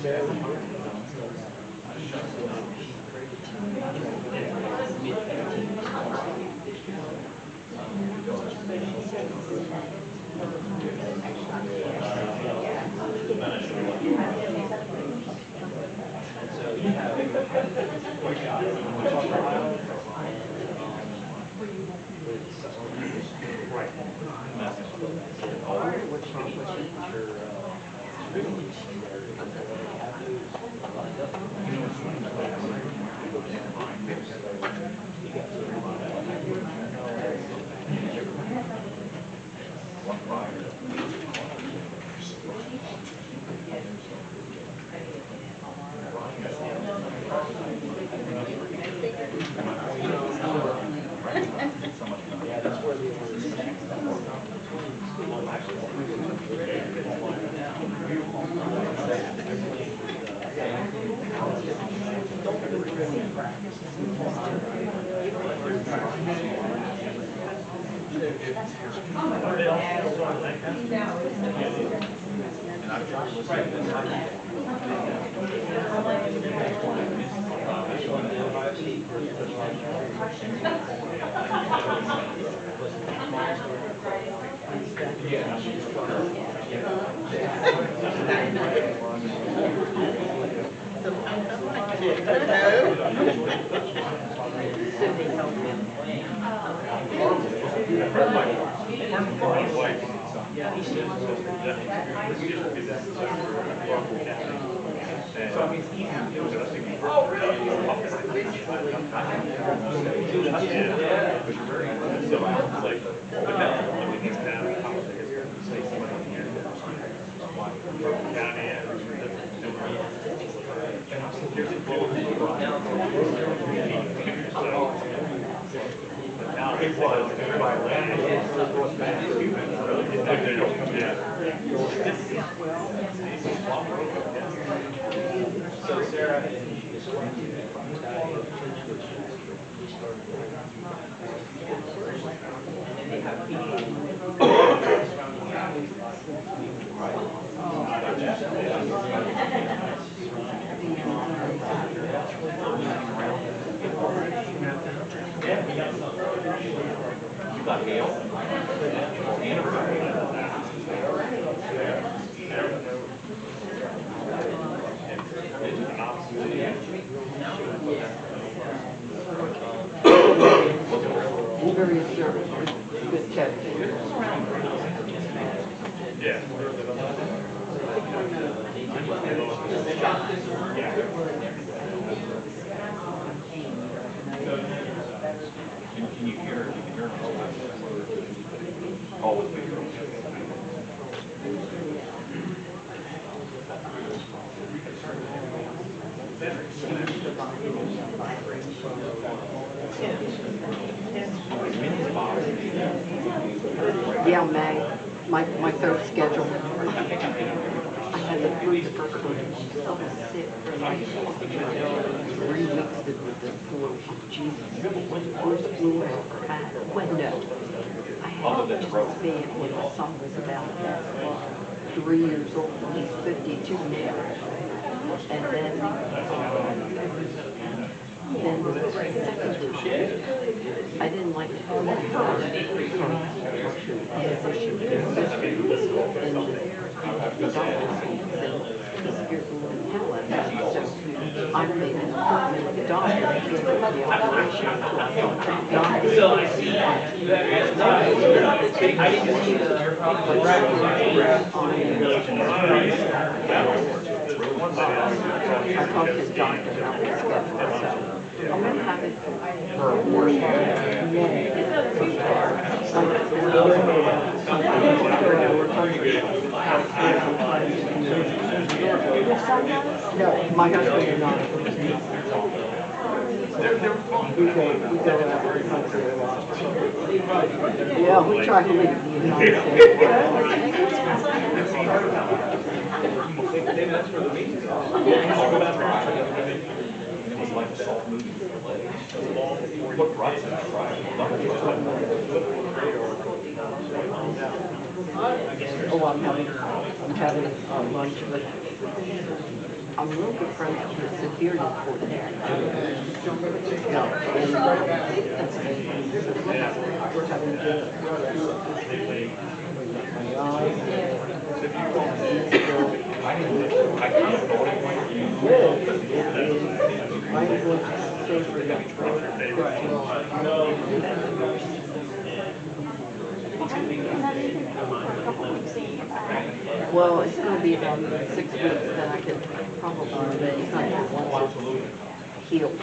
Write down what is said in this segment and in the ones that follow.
Yeah, my third schedule. I had the flu for I was sick for like 3 weeks with the flu. Jesus, worst flu I ever had. Well, no. I had it just bad when my son was about 3 years old. He's 52 now. And then the second time, I didn't like to tell you about it and the doctor said, you're going to hell at that. So I made an appointment with the doctor to get the operation until I thought that guy. So I see that. I didn't see the I talked to the doctor about the schedule, so I'm going to have it for a morning. No, my husband did not. We go out very country a lot. Yeah, we try to leave the United States. That's for the meeting. It was like a soft movie. What rights and Oh, I'm having lunch with I'm real good friends with the security coordinator. No, and that's we're having dinner. Well, it's going to be about 6 weeks that I could probably it's not that once it's healed.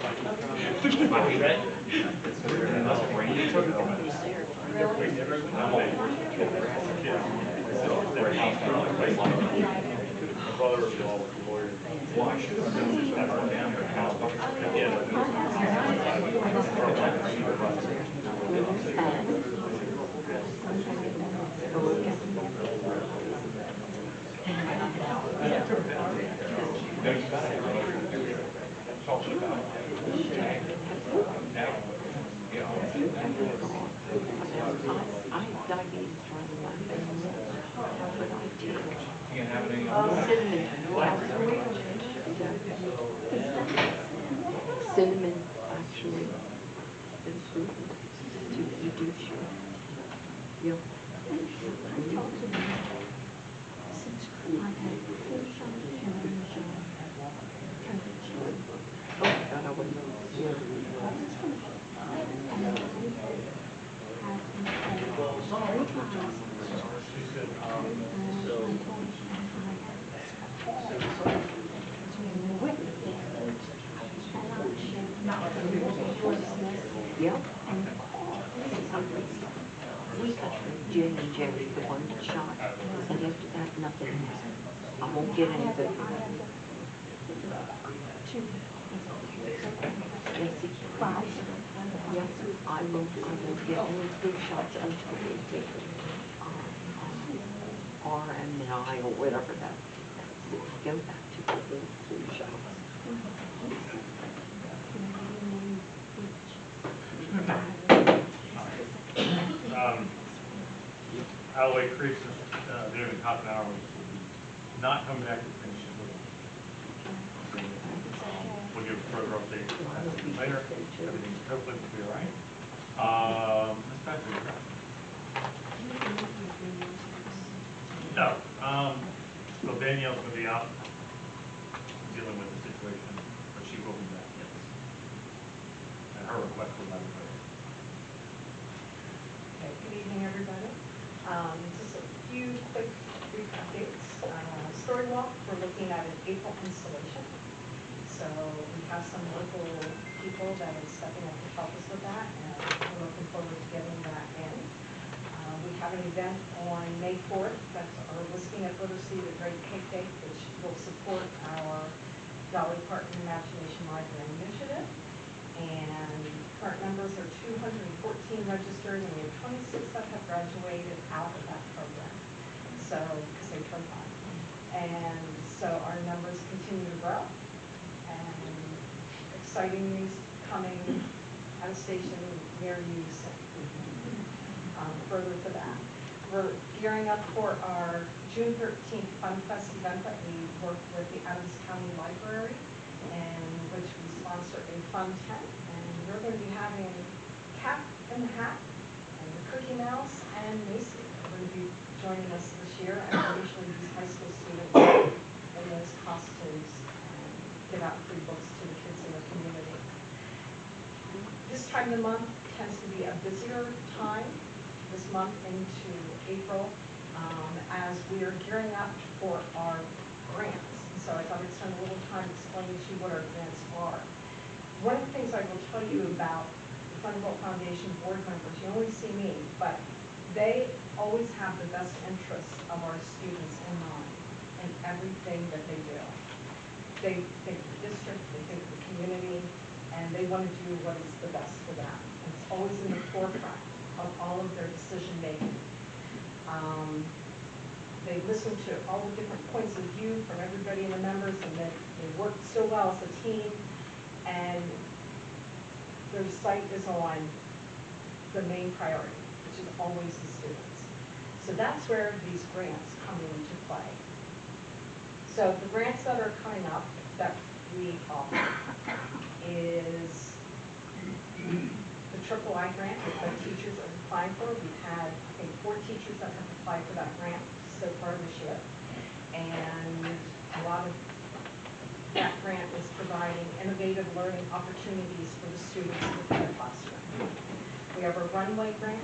I have diabetes running my family, but I take cinnamon actually is good to reduce your, yeah. Oh, God, I wouldn't know. Yeah. Yeah. We got J&J, the one shot, and after that, nothing. I won't get anything. Yes, I will get any flu shots until they take RMI or whatever that go back to the flu shots. Alloway Creek's David Koppenauer was not coming back to finish his book. We'll give a further update later. Everything hopefully will be all right. Ms. Patrick. No. So Danielle's going to be out dealing with the situation, but she will be back, yes. And her request was by the way. Okay, good evening, everybody. Just a few quick brief updates. Story walk, we're looking at an April installation. So we have some local people that are stepping up to help us with that, and we're looking forward to getting that in. We have an event on May 4th that's our listing at Littlestown, a great cake day, which will support our Dolly Parton Imagination Library Initiative. And current numbers are 214 registered, and we have 26 that have graduated out of that program. So, because they turned on. And so our numbers continue to grow. And exciting news coming at a station near you soon. Further to that, we're gearing up for our June 13th Fun Fest event that we work with the Adams County Library, and which we sponsor a fun tent. And we're going to be having Cat in the Hat and the Cookie Mouse and Macy are going to be joining us this year, and usually these high school students in those costumes and give out free books to the kids in the community. This time of the month tends to be a busier time this month into April, as we are gearing up for our grants. So I thought I'd spend a little time explaining to you what our grants are. One of the things I will tell you about the Thunderbolt Foundation board members, you only see me, but they always have the best interests of our students in mind in everything that they do. They think of the district, they think of the community, and they want to do what is the best for them. And it's always in the forefront of all of their decision making. They listen to all the different points of view from everybody in the members, and they work so well as a team, and their sight is on the main priority, which is always the students. So that's where these grants come into play. So the grants that are coming up that we offer is the triple I grant that teachers are applying for. We've had, I think, 4 teachers that have applied for that grant so far this year. And a lot of that grant is providing innovative learning opportunities for the students within the classroom. We have a runway grant.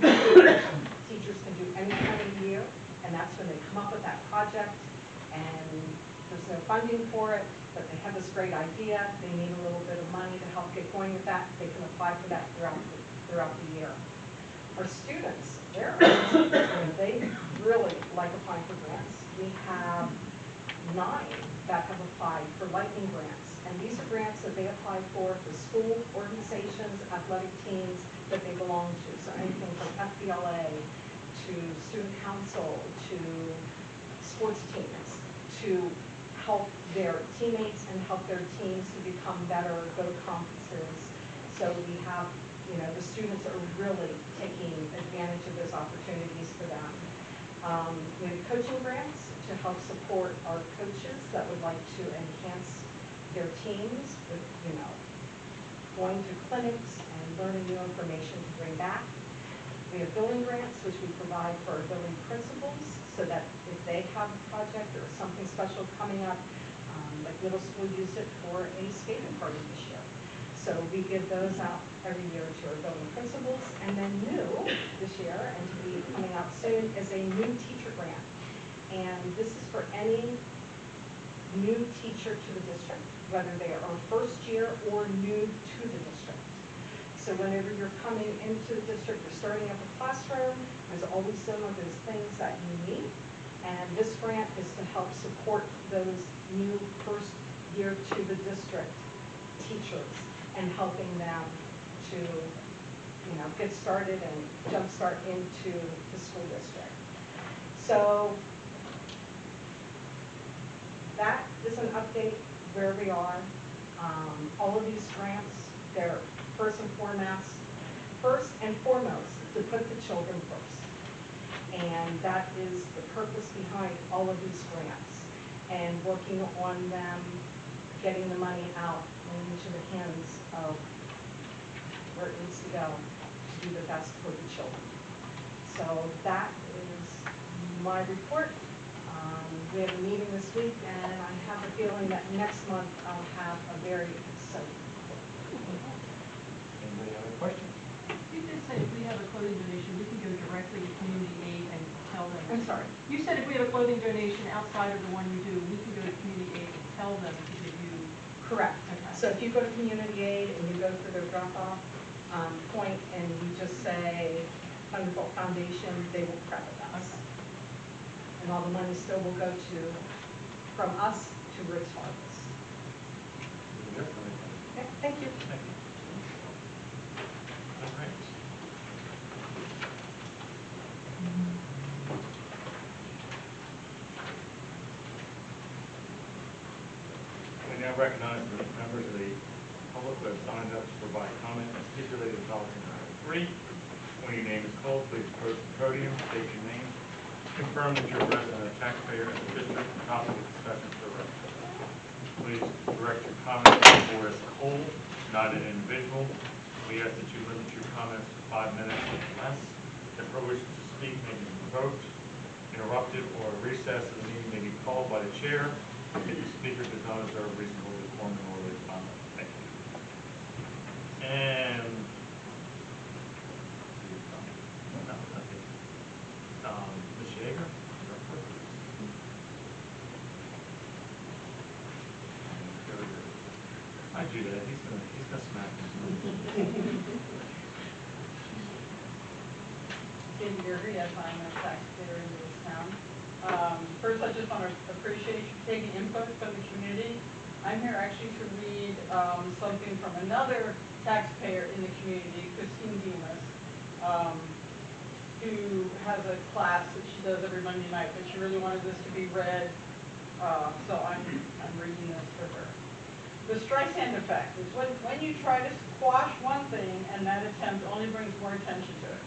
Teachers can do any time of the year, and that's when they come up with that project, and there's no funding for it, but they have this great idea. They need a little bit of money to help get going with that. They can apply for that throughout the year. Our students, they really like applying for grants. We have 9 that have applied for lightning grants. And these are grants that they apply for school organizations, athletic teams that they belong to. So anything from FBLA to student council to sports teams to help their teammates and help their teams to become better, go to conferences. So we have, the students are really taking advantage of those opportunities for them. We have coaching grants to help support our coaches that would like to enhance their teams with, going to clinics and learning new information to bring back. We have building grants, which we provide for our building principals, so that if they have a project or something special coming up, like middle school used it for a skating party this year. So we give those out every year to our building principals. And then new this year, and to be coming out soon, is a new teacher grant. And this is for any new teacher to the district, whether they are first year or new to the district. So whenever you're coming into the district, you're starting up a classroom, there's always some of those things that you need. And this grant is to help support those new first year to the district teachers and helping them to, get started and jumpstart into the school district. So that is an update where we are. All of these grants, they're first and foremost to put the children first. And that is the purpose behind all of these grants, and working on them, getting the money out into the hands of where it needs to go to do the best for the children. So that is my report. We have a meeting this week, and I have a feeling that next month I'll have a very exciting report. Anybody have a question? You did say if we have a clothing donation, we can go directly to Community Aid and tell them. I'm sorry. You said if we have a clothing donation outside of the one you do, we can go to Community Aid and tell them to give you. Correct. Okay. So if you go to Community Aid and you go for their drop-off point and you just say Thunderbolt Foundation, they will credit us. Okay. And all the money still will go from us to Rick's Harvest. Okay, thank you. Thank you. All right. We now recognize the members of the public who have signed up to provide comment and speak related to topic number 3. When your name is called, please approach the podium, state your name, confirm that you're a resident or taxpayer in the district, and copy the discussion to the record. Please direct your comments to the board as a whole, not an individual. We ask that you limit your comments to 5 minutes or less. If you wish to speak may be revoked, interrupted, or a recess of the meeting may be called by the chair if the speaker does not observe reasonable decorum in order to comment. Thank you. And no, nothing. Ms. Yeager? I do that. He's gonna smack me. Cindy Gerger, yes, I'm a taxpayer in Littlestown. First, I just want to appreciate you taking input from the community. I'm here actually to read something from another taxpayer in the community, Christine Demas, who has a class that she does every Monday night, but she really wanted this to be read, so I'm reading this for her. The Streisand effect is when you try to squash one thing and that attempt only brings more attention to it.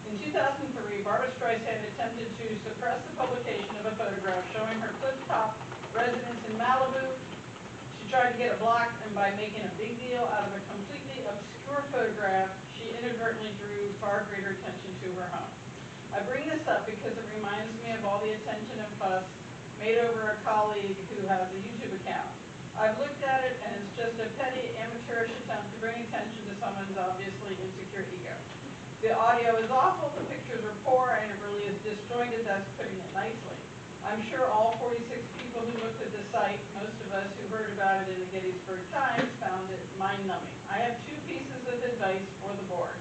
In 2003, Barbara Streisand attempted to suppress the publication of a photograph showing her clip-top residents in Malibu. She tried to get it blocked, and by making a big deal out of a completely obscure photograph, she inadvertently drew far greater attention to her home. I bring this up because it reminds me of all the attention and fuss made over a colleague who has a YouTube account. I've looked at it, and it's just a petty, amateurish attempt to bring attention to someone's obviously insecure ego. The audio is awful, the pictures are poor, and it really is disjointed, that's putting it nicely. I'm sure all 46 people who looked at the site, most of us who heard about it in the Gettysburg Times, found it mind-numbing. I have two pieces of advice for the board.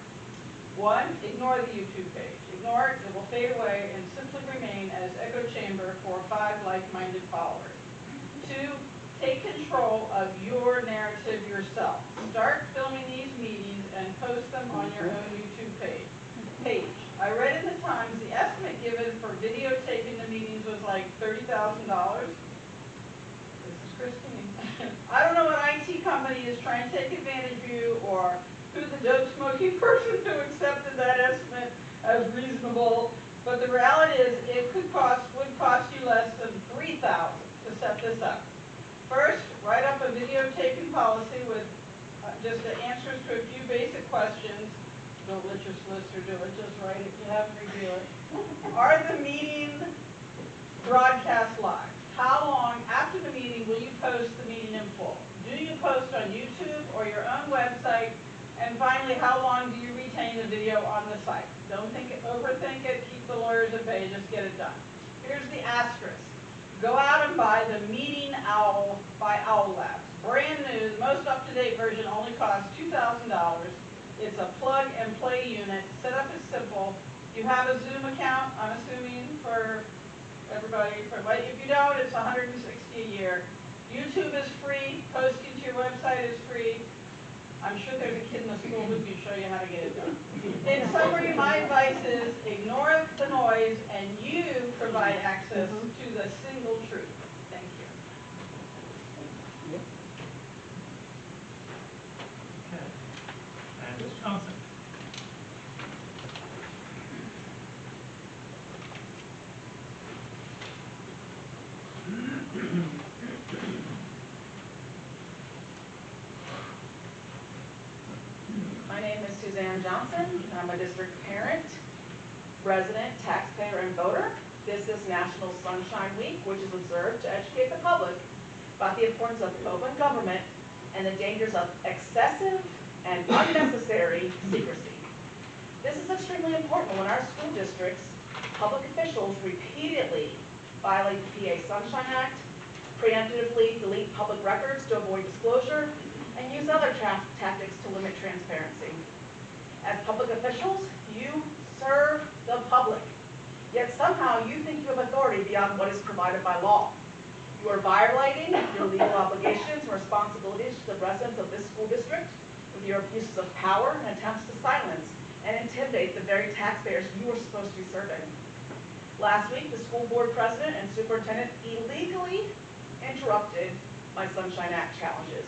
One, ignore the YouTube page. Ignore it, it will fade away and simply remain as echo chamber for 5 like-minded followers. 2, take control of your narrative yourself. Start filming these meetings and post them on your own YouTube page. I read in the Times the estimate given for videotaping the meetings was like $30,000. This is Christine. I don't know what IT company is trying to take advantage of you, or who's the dope smoking person who accepted that estimate as reasonable, but the reality is it would cost you less than $3,000 to set this up. First, write up a videotaping policy with just the answers to a few basic questions. Don't let your solicitor do it, just write it, you have to review it. Are the meetings broadcast live? How long after the meeting will you post the meeting in full? Do you post on YouTube or your own website? And finally, how long do you retain the video on the site? Don't overthink it, keep the lawyers at bay, just get it done. Here's the asterisk. Go out and buy the Meeting Owl by Owl Labs. Brand new, the most up-to-date version only costs $2,000. It's a plug-and-play unit. Setup is simple. You have a Zoom account, I'm assuming, for everybody. If you don't, it's $160 a year. YouTube is free. Posting to your website is free. I'm sure there's a kid in the school who can show you how to get it done. In summary, my advice is ignore the noise and you provide access to the single truth. Thank you. Okay. And Ms. Johnson. My name is Suzanne Johnson. I'm a district parent, resident, taxpayer, and voter. This is National Sunshine Week, which is observed to educate the public about the importance of open government and the dangers of excessive and unnecessary secrecy. This is extremely important when our school districts, public officials repeatedly violate the PA Sunshine Act, preemptively delete public records to avoid disclosure, and use other tactics to limit transparency. As public officials, you serve the public, yet somehow you think you have authority beyond what is provided by law. You are violating your legal obligations and responsibilities to the residents of this school district with your abuses of power and attempts to silence and intimidate the very taxpayers you are supposed to be serving. Last week, the school board president and superintendent illegally interrupted my Sunshine Act challenges.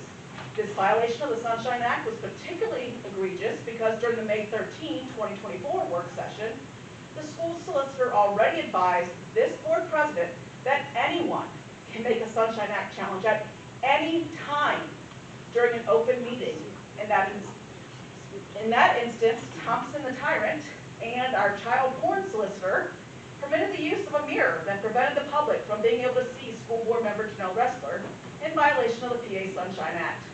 This violation of the Sunshine Act was particularly egregious because during the May 13, 2024 work session, the school solicitor already advised this board president that anyone can make a Sunshine Act challenge at any time during an open meeting. In that instance, Thompson the tyrant and our child porn solicitor permitted the use of a mirror that prevented the public from being able to see school board member Janelle Ressler in violation of the PA Sunshine Act.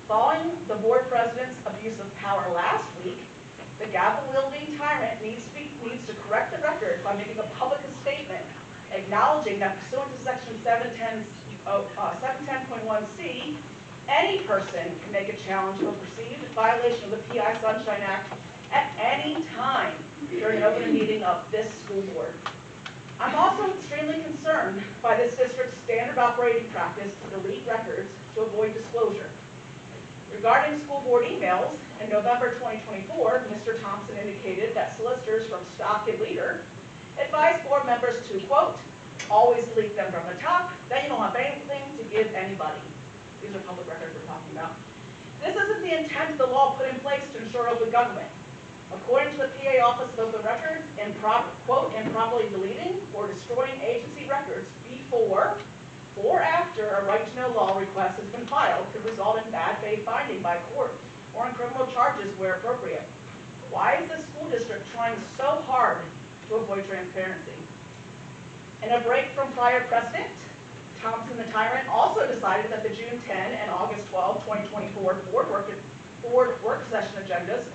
Following the board president's abuse of power last week, the gavel-wielding tyrant needs to correct the record by making a public statement acknowledging that pursuant to section 710.1c, any person can make a challenge of a perceived violation of the PI Sunshine Act at any time during an open meeting of this school board. I'm also extremely concerned by this district's standard operating practice to delete records to avoid disclosure. Regarding school board emails, in November 2024, Mr. Thompson indicated that solicitors from Stock and Leader advised board members to, quote, always delete them from the top, then you don't have anything to give anybody. These are public records we're talking about. This isn't the intent of the law put in place to ensure open government. According to the PA Office of Open Records, quote, improperly deleting or destroying agency records before or after a right-to-know law request has been filed could result in bad faith finding by court or in criminal charges where appropriate. Why is the school district trying so hard to avoid transparency? In a break from prior precedent, Thompson the Tyrant also decided that the June 10 and August 12, 2024 board work session agendas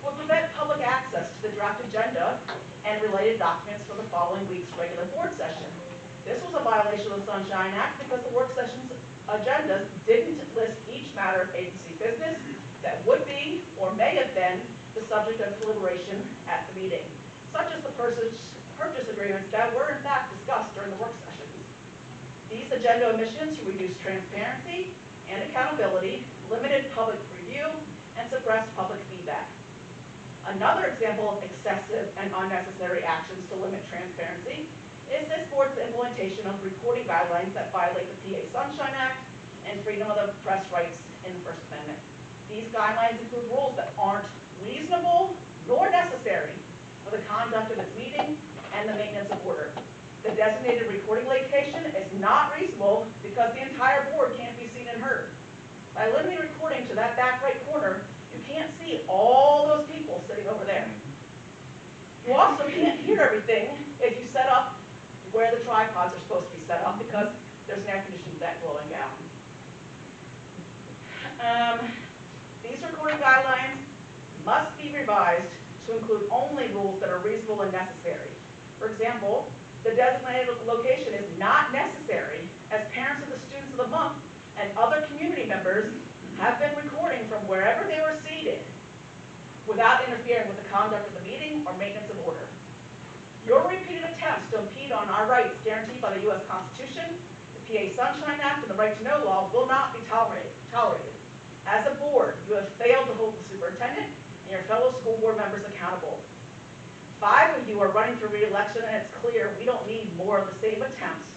would prevent public access to the draft agenda and related documents for the following week's regular board session. This was a violation of the Sunshine Act because the work session's agendas didn't list each matter of agency business that would be or may have been the subject of deliberation at the meeting, such as the purchase agreements that were in fact discussed during the work sessions. These agenda omissions reduced transparency and accountability, limited public review, and suppressed public feedback. Another example of excessive and unnecessary actions to limit transparency is this board's implementation of reporting guidelines that violate the PA Sunshine Act and freedom of the press rights in the First Amendment. These guidelines include rules that aren't reasonable nor necessary for the conduct of its meeting and the maintenance of order. The designated recording location is not reasonable because the entire board can't be seen and heard. By limiting recording to that back right corner, you can't see all those people sitting over there. You also can't hear everything if you set up where the tripods are supposed to be set up because there's an air conditioning vent blowing down. These recording guidelines must be revised to include only rules that are reasonable and necessary. For example, the designated location is not necessary as parents of the students of the month and other community members have been recording from wherever they were seated without interfering with the conduct of the meeting or maintenance of order. Your repeated attempts to impede on our rights guaranteed by the U.S. Constitution, the PA Sunshine Act, and the Right to Know Law will not be tolerated. As a board, you have failed to hold the superintendent and your fellow school board members accountable. 5 of you are running for re-election, and it's clear we don't need more of the same attempts